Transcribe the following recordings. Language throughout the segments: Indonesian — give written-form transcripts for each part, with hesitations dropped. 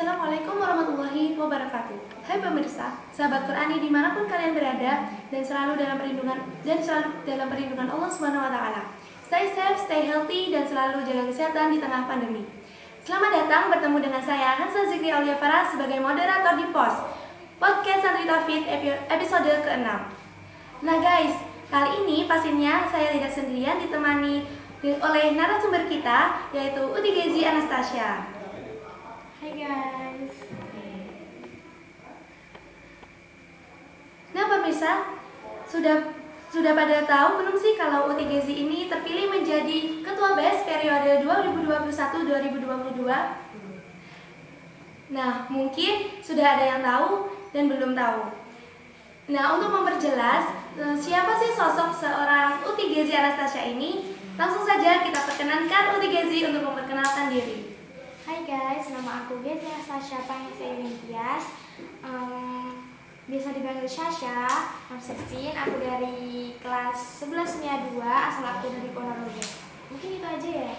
Assalamualaikum warahmatullahi wabarakatuh. Hai pemirsa, sahabat Qurani dimanapun kalian berada dan selalu dalam perlindungan Allah Subhanahu Wa Taala. Stay safe, stay healthy dan selalu jaga kesehatan di tengah pandemi. Selamat datang bertemu dengan saya Hansa Zikri Aulia Farah sebagai moderator di POS Podcast Santri Tauhid episode ke-6. Nah guys, kali ini pastinya saya tidak sendirian, ditemani oleh narasumber kita yaitu Uti Gezi Anastasia. Hai guys. Nah pemirsa, sudah pada tahu belum sih kalau Uti Gezi ini terpilih menjadi Ketua BES periode 2021-2022? Nah, mungkin sudah ada yang tahu dan belum tahu. Nah, untuk memperjelas siapa sih sosok seorang Uti Gezi Anastasia ini, langsung saja kita perkenankan Uti Gezi untuk memperkenalkan diri. Hai guys, nama aku Gezi Anastasia Pangestu Tias. Biasa dipanggil Sasha. I'm 16. Aku dari kelas 11 MIA 2, asal aku dari Ponorogo. Mungkin itu aja ya.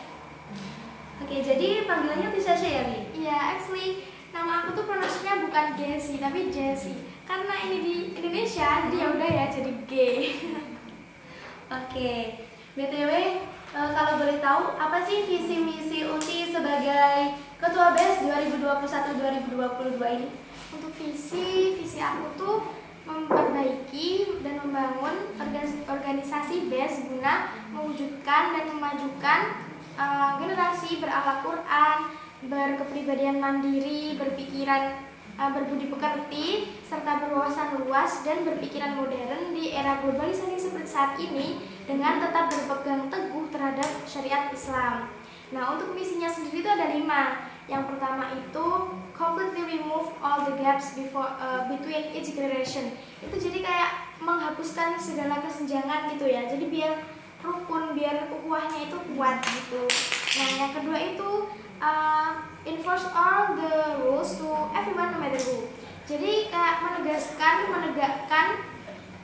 Oke, jadi panggilannya Uti Sasha ya, Bi? Iya, actually nama aku tuh pronunciasinya bukan Gezi tapi Jessie. Karena ini di Indonesia, jadi ya udah ya jadi G. Oke. BTW, kalau boleh tahu, apa sih visi misi Uti sebagai Ketua BES 2021-2022 ini? Untuk visi aku tuh memperbaiki dan membangun organisasi BES guna mewujudkan dan memajukan generasi berakhlak Quran, berkepribadian mandiri, berpikiran berbudi pekerti, serta berwawasan luas dan berpikiran modern di era globalisasi seperti saat ini dengan tetap berpegang teguh terhadap syariat Islam. Nah, untuk misinya sendiri itu ada 5. Yang pertama itu completely remove all the gaps between each generation. Itu jadi kayak menghapuskan segala kesenjangan gitu ya. Jadi biar rukun, biar ukhuwahnya itu kuat gitu. Nah, yang kedua itu enforce all the rules to everyone no matter who. Jadi kayak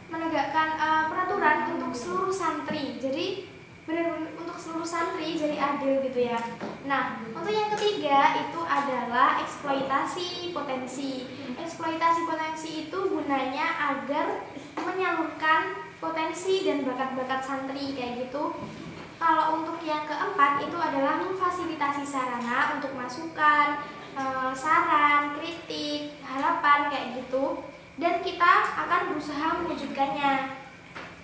menegakkan peraturan untuk seluruh santri. Jadi benar-benar untuk seluruh santri jadi adil gitu ya. Nah, untuk yang ketiga itu adalah eksploitasi potensi. Eksploitasi potensi itu gunanya agar menyalurkan potensi dan bakat-bakat santri kayak gitu. Kalau untuk yang keempat itu adalah memfasilitasi sarana untuk masukan, saran, kritik, harapan kayak gitu. Dan kita akan berusaha mewujudkannya.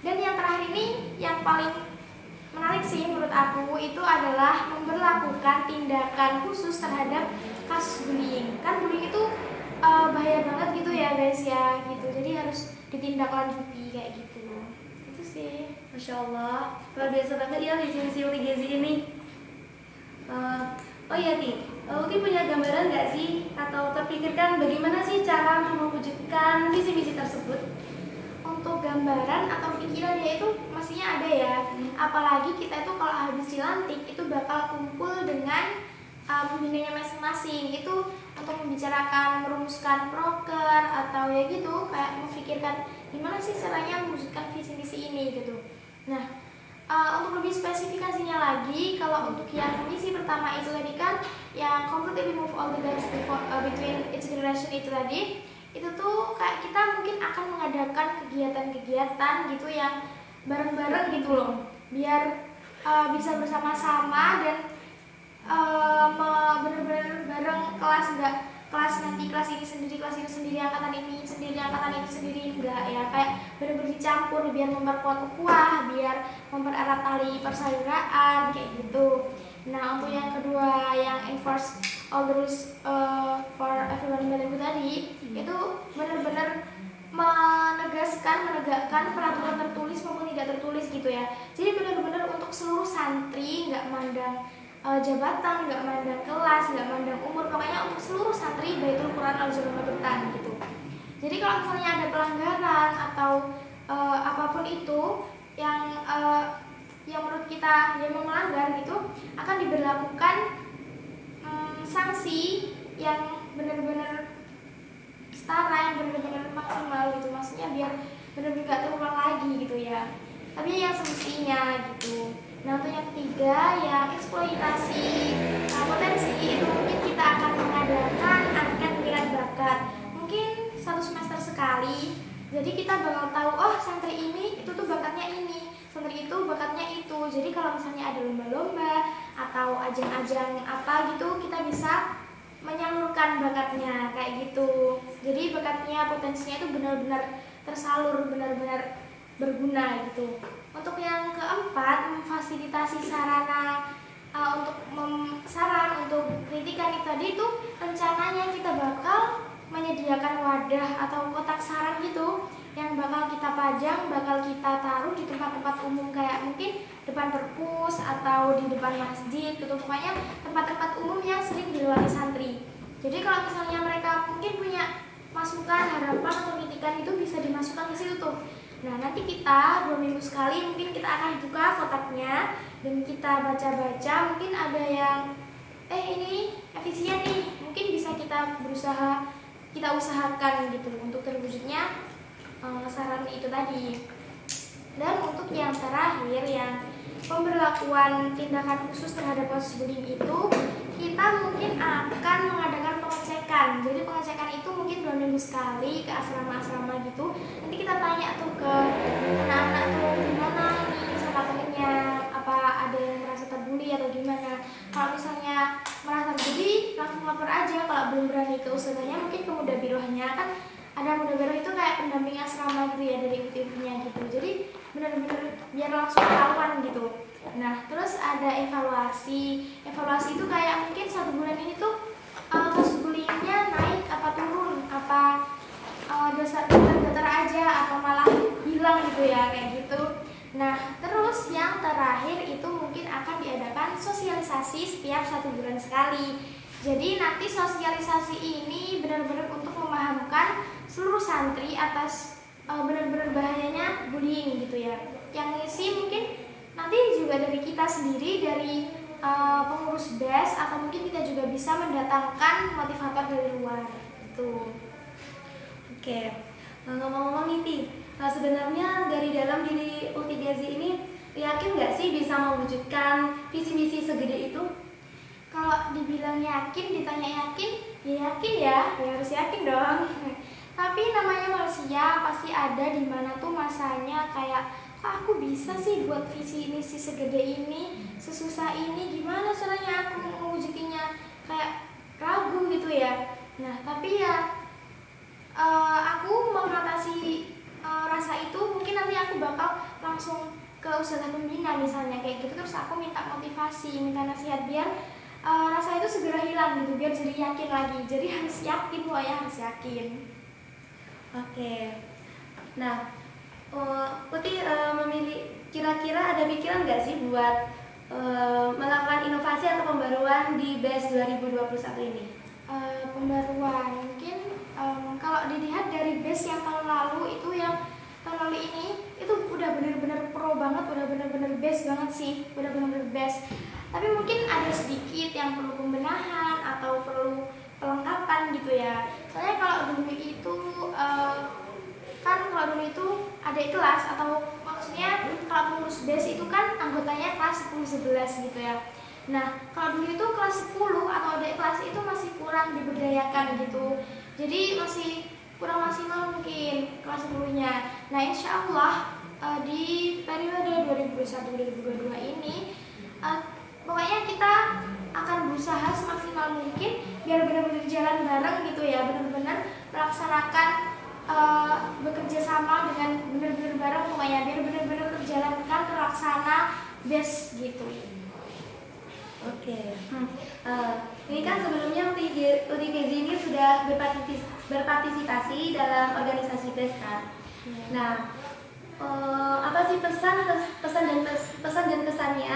Dan yang terakhir ini yang paling menarik sih menurut aku itu adalah memberlakukan tindakan khusus terhadap kasus bullying. Kan bullying itu bahaya banget gitu ya guys ya gitu. Jadi harus ditindaklanjuti kayak gitu. Itu sih. Masya Allah, luar biasa banget ya visi-misi Uti Gezi ini. Oh iya Ti, Uti punya gambaran nggak sih atau terpikirkan bagaimana sih cara mewujudkan visi-misi tersebut? Untuk gambaran atau pikirannya itu mestinya ada ya. Apalagi kita itu kalau habis dilantik itu bakal kumpul dengan pembinanya masing-masing. Itu untuk membicarakan, merumuskan proker atau ya gitu, kayak memikirkan gimana sih caranya mewujudkan visi misi ini gitu. Nah, untuk lebih spesifikasinya lagi, kalau untuk yang misi pertama itu tadi kan yang completely remove all the gaps between each generation itu tadi, itu tuh kayak kita mungkin akan mengadakan kegiatan-kegiatan gitu yang bareng-bareng gitu loh, biar bisa bersama-sama dan bener-bener bareng kelas, enggak kelas nanti kelas ini sendiri, angkatan ini sendiri, angkatan ini sendiri, enggak ya, kayak bener-bener dicampur biar memperkuat ukhuwah, biar mempererat tali persaudaraan kayak gitu. Nah, untuk yang kedua yang enforce all the rules for everyone tadi itu benar-benar menegakkan peraturan tertulis maupun tidak tertulis gitu ya. Jadi benar-benar untuk seluruh santri, nggak mandang jabatan, nggak mandang kelas, nggak mandang umur, pokoknya untuk seluruh santri Baitul Quran Al-Jurumatutan gitu. Jadi kalau misalnya ada pelanggaran atau apapun itu yang menurut kita yang melanggar gitu, akan diberlakukan sanksi yang benar-benar setara, yang benar-benar maksimal gitu, maksudnya biar benar-benar gak terulang lagi gitu ya. Tapi yang semestinya gitu. Nah, untuk yang ketiga, yang eksploitasi potensi, itu mungkin kita akan mengadakan angket minat bakat. Mungkin 1 semester sekali. Jadi kita bakal tahu, oh santri ini itu tuh bakatnya ini, santri itu bakatnya itu. Jadi kalau misalnya ada lomba-lomba atau ajang-ajang apa gitu, kita bisa menyalurkan bakatnya kayak gitu. Jadi bakatnya, potensinya itu benar-benar tersalur, benar-benar berguna gitu. Untuk yang keempat, memfasilitasi sarana saran untuk kritikan itu tadi, itu rencananya kita bakal menyediakan wadah atau kotak saran gitu yang bakal kita pajang, bakal kita taruh di tempat-tempat umum kayak mungkin depan perpus atau di depan masjid gitu, pokoknya tempat-tempat umum yang sering dilewati santri. Jadi kalau misalnya mereka mungkin punya masukan, harapan atau kritikan, itu bisa dimasukkan ke situ tuh. Nah, nanti kita 2 minggu sekali mungkin kita akan buka kotaknya dan kita baca-baca, mungkin ada yang ini efisien nih, mungkin bisa kita usahakan gitu untuk terwujudnya saran itu tadi. Dan untuk yang terakhir, yang pemberlakuan tindakan khusus terhadap kasus bullying itu, kita mungkin akan mengadakan pengecekan. Jadi pengecekan itu mungkin 2 minggu sekali ke asrama-asrama gitu. Nanti kita tanya tuh ke anak-anak tuh gimana ini sama temennya, apa ada yang merasa terbully atau gimana. Kalau misalnya merasa terbully, langsung lapor aja. Kalau belum berani ke ustazahnya, mungkin ke mudabirohnya. Kan ada mudabiroh itu kayak pendamping asrama gitu ya, dari ibu-ibunya gitu. Jadi benar-benar biar langsung ketahuan gitu. Nah, terus ada evaluasi. Evaluasi itu kayak mungkin 1 bulan ini tuh kasus bullyingnya naik apa turun, apa datar aja atau malah hilang gitu ya, kayak gitu. Nah, terus yang terakhir itu mungkin akan diadakan sosialisasi setiap 1 bulan sekali. Jadi nanti sosialisasi ini benar-benar untuk memahamkan seluruh santri atas benar-benar bahayanya bullying gitu ya. Yang ngisi mungkin nanti juga dari kita sendiri, dari pengurus BES, atau mungkin kita juga bisa mendatangkan motivator dari luar gitu. Oke, ngomong-ngomong nih, sebenarnya dari dalam diri Ultigazi ini yakin nggak sih bisa mewujudkan visi misi segede itu? Kalau dibilang yakin, ditanya yakin, ya yakin ya harus yakin dong. Tapi namanya manusia, pasti ada di mana tuh masanya kayak, kok aku bisa sih buat visi misi segede ini, sesusah ini, gimana caranya aku mewujudnya, kayak ragu gitu ya. Nah, tapi ya aku mengatasi rasa itu, mungkin nanti aku bakal langsung ke ustazah pembina misalnya kayak gitu, terus aku minta motivasi, minta nasihat biar rasa itu segera hilang gitu, biar jadi yakin lagi. Jadi harus yakin, pokoknya harus yakin. Oke. Nah, Uti memilih, kira-kira ada pikiran nggak sih buat melakukan inovasi atau pembaruan di BES 2021 ini? Pembaruan mungkin kalau dilihat dari BES yang tahun lalu itu, yang tahun lalu ini itu udah bener-bener pro banget, udah bener-bener best banget sih, udah bener-bener best. Tapi mungkin ada sedikit yang perlu pembenahan atau perlu pelengkapan gitu ya. Soalnya kalau dulu itu kalau dulu itu ada kelas, atau maksudnya kalau pengurus BES itu kan anggotanya kelas 10-11 gitu ya. Nah, kalau dulu itu kelas 10 atau adik kelas itu masih kurang diberdayakan gitu. Jadi masih kurang maksimal mungkin kelas 10-nya. Nah, insya Allah di periode 2021-2022 ini pokoknya kita akan berusaha semaksimal mungkin biar benar-benar jalan bareng gitu ya, benar-benar melaksanakan bekerja sama dengan benar-benar bareng, pokoknya biar benar-benar terjalankan, terlaksana best gitu. Oke. Ini kan sebelumnya UTGZ ini sudah berpartisipasi dalam organisasi BES kan. Nah, apa sih pesan dan kesannya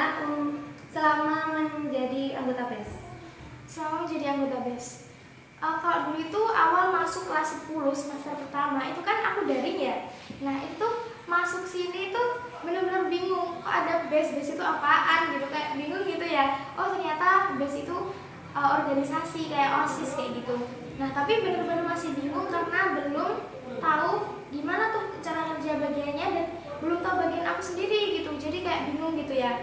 selama menjadi anggota BES? Selama menjadi anggota BES, kalau dulu itu awal masuk kelas 10 semester pertama itu kan aku daring ya. Nah, itu masuk sini tuh bener-bener bingung, kok ada BES itu apaan gitu, kayak bingung gitu ya. Oh, ternyata BES itu organisasi kayak OSIS kayak gitu. Nah, tapi bener-bener masih bingung karena belum tahu gimana tuh cara kerja bagiannya dan belum tahu bagian aku sendiri gitu. Jadi kayak bingung gitu ya.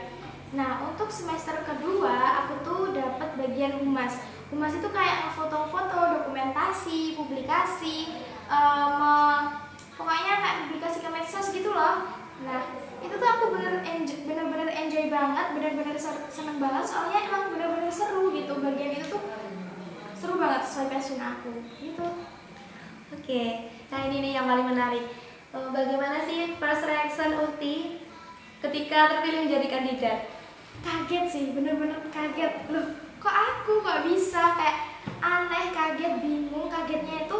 Nah, untuk semester kedua aku tuh dapat bagian humas. Humas itu kayak foto-foto, dokumentasi, publikasi, pokoknya kayak publikasi ke medsos gitu loh. Nah, itu tuh aku bener-bener enjoy banget, bener-bener seneng banget soalnya emang bener-bener seru gitu. Bagian itu tuh seru banget sesuai passion aku gitu. Oke, nah ini nih yang paling menarik. Bagaimana sih first reaction Uti ketika terpilih menjadi kandidat? Kaget sih, bener-bener kaget. Loh, kok bisa, kayak aneh, kaget, bingung. Kagetnya itu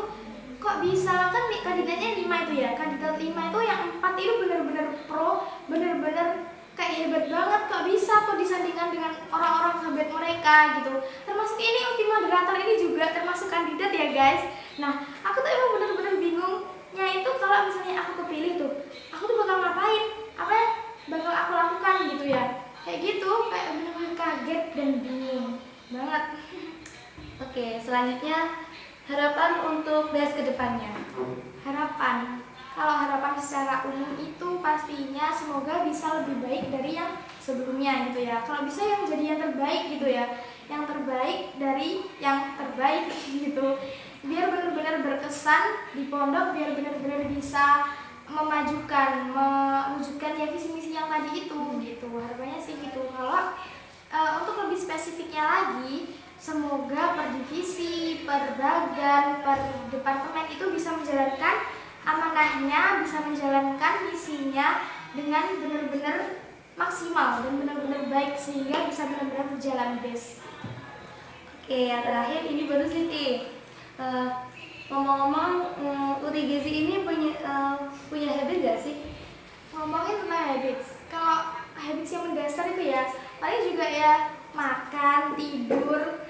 kok bisa, kan kandidatnya 5 itu ya. Kandidat 5 itu yang 4 itu bener-bener pro, bener-bener kayak hebat banget. Kok bisa, kok disandingkan dengan orang-orang sahabat mereka gitu. Termasuk ini Ulti moderator ini juga termasuk kandidat ya guys. Nah, aku tuh emang bener-bener bingungnya itu kalau misalnya aku kepilih tuh, aku tuh bakal ngapain, apa yang bakal aku lakukan gitu ya. Kayak gitu, kayak bener-bener kaget dan bingung banget. Oke, selanjutnya harapan untuk BES kedepannya. Kalau harapan secara umum itu pastinya semoga bisa lebih baik dari yang sebelumnya gitu ya. Kalau bisa yang jadi yang terbaik gitu ya, yang terbaik dari yang terbaik gitu. Biar benar-benar berkesan di pondok, biar benar-benar bisa mewujudkan ya visi misi yang tadi itu gitu. Harapannya sih gitu. Kalau untuk lebih spesifiknya lagi, semoga per divisi, per bagan, per departemen itu bisa menjalankan amanahnya, bisa menjalankan misinya dengan benar-benar maksimal dan benar-benar baik sehingga bisa benar-benar berjalan BES. Oke, yang terakhir ini baru Siti. Ngomong-ngomong, UTGZ ini punya habit gak sih? Ngomongin tentang habits, kalau habits yang mendasar itu ya paling juga ya makan, tidur,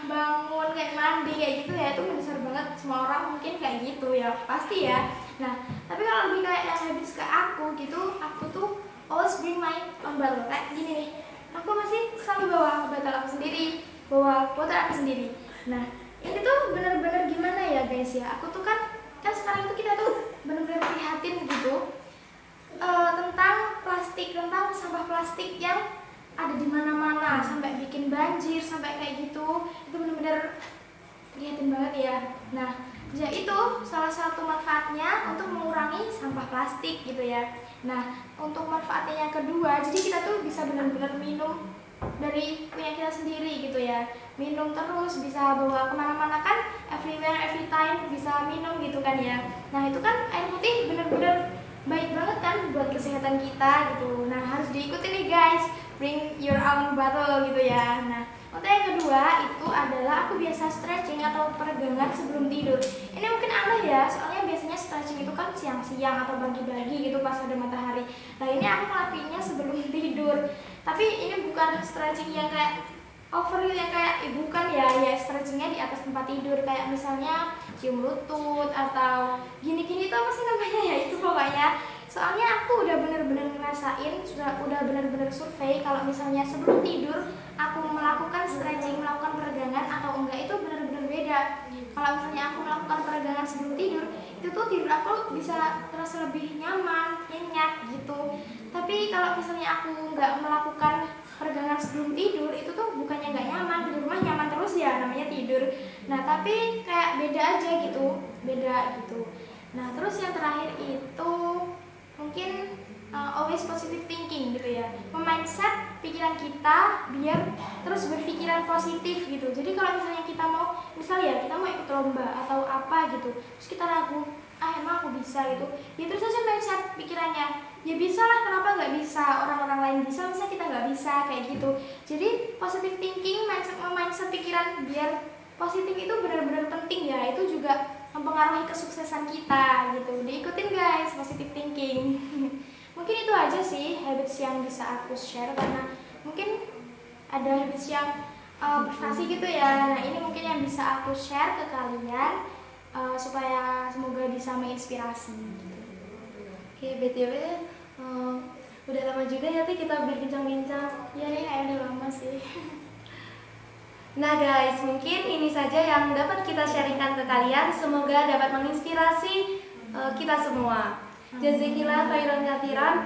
bangun, kayak mandi kayak gitu ya, itu mendasar banget. Semua orang mungkin kayak gitu ya, pasti ya. Nah, tapi kalau lebih kayak yang habits ke aku gitu, aku tuh always bring my own bottle. Kayak gini nih, aku masih selalu bawa botol aku sendiri, bawa botol aku sendiri. Nah, ini tuh bener-bener gimana ya guys ya, aku tuh kan sekarang tuh kita tuh bener-bener prihatin gitu tentang plastik, tentang sampah plastik yang ada di mana-mana, sampai bikin banjir, sampai kayak gitu. Itu bener-bener prihatin banget ya. Nah, ya itu salah satu manfaatnya untuk mengurangi sampah plastik gitu ya. Nah, untuk manfaatnya yang kedua, jadi kita tuh bisa benar-benar minum dari punya kita sendiri gitu ya. Minum terus, bisa bawa kemana-mana kan, everywhere, every time bisa minum gitu kan ya. Nah, itu kan air putih benar-benar baik banget kan buat kesehatan kita gitu. Nah, harus diikuti nih guys, bring your own bottle gitu ya. Nah, untuk yang kedua itu adalah aku biasa stretching atau peregangan sebelum tidur. Ini mungkin aneh ya, soalnya biasanya stretching itu kan siang-siang atau pagi-pagi gitu pas ada matahari. Nah, ini aku ngelakuinnya sebelum tidur. Tapi ini bukan stretching yang kayak over yang kayak bukan ya, stretchingnya di atas tempat tidur, kayak misalnya cium lutut atau gini-gini tuh apa sih namanya ya, itu pokoknya. Soalnya aku udah bener-bener ngerasain, udah bener-bener survei kalau misalnya sebelum tidur aku melakukan stretching, melakukan peregangan atau enggak, itu bener-bener beda. Kalau misalnya aku melakukan peregangan sebelum tidur, itu tuh tidur aku bisa terasa lebih nyaman, nyenyak gitu. Tapi kalau misalnya aku nggak melakukan peregangan sebelum tidur, itu tuh bukannya nggak nyaman, di rumah nyaman terus ya, namanya tidur. Nah, tapi kayak beda aja gitu, beda gitu. Nah, terus yang terakhir itu mungkin always positive thinking gitu ya, memindset pikiran kita biar terus berpikiran positif gitu. Jadi kalau misalnya kita mau, misalnya kita mau ikut lomba atau apa gitu, terus kita ragu, emang aku bisa gitu, ya terus aja mindset pikirannya, ya bisa lah, kenapa nggak bisa, orang-orang lain bisa, masa kita nggak bisa, kayak gitu. Jadi positive thinking, mindset pikiran biar positif itu benar-benar penting ya, itu juga mempengaruhi kesuksesan kita gitu. Diikutin guys, positive thinking. Mungkin itu aja sih habits yang bisa aku share, karena mungkin ada habits yang prestasi gitu ya. Nah, ini mungkin yang bisa aku share ke kalian supaya semoga bisa menginspirasi gitu. Oke, BTW udah lama juga ya kita berbincang-bincang. Ya nih, udah lama sih. Nah guys, mungkin ini saja yang dapat kita sharingkan ke kalian. Semoga dapat menginspirasi kita semua. Jazakillah khairan katsiran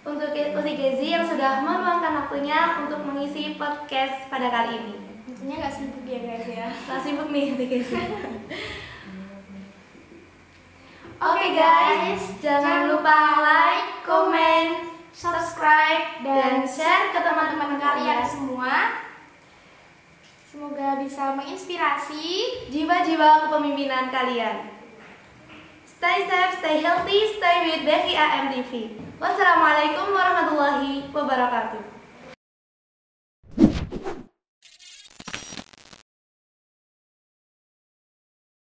untuk Uti Gezi yang sudah meluangkan waktunya untuk mengisi podcast pada kali ini. Tentunya nggak sibuk ya guys ya. Nggak sibuk nih Uti Gezi. Oke guys, jangan lupa like, komen, subscribe, dan share ke teman-teman kalian semua. Semoga bisa menginspirasi jiwa-jiwa kepemimpinan kalian. Stay safe, stay healthy, stay with BKIM TV. Wassalamualaikum warahmatullahi wabarakatuh.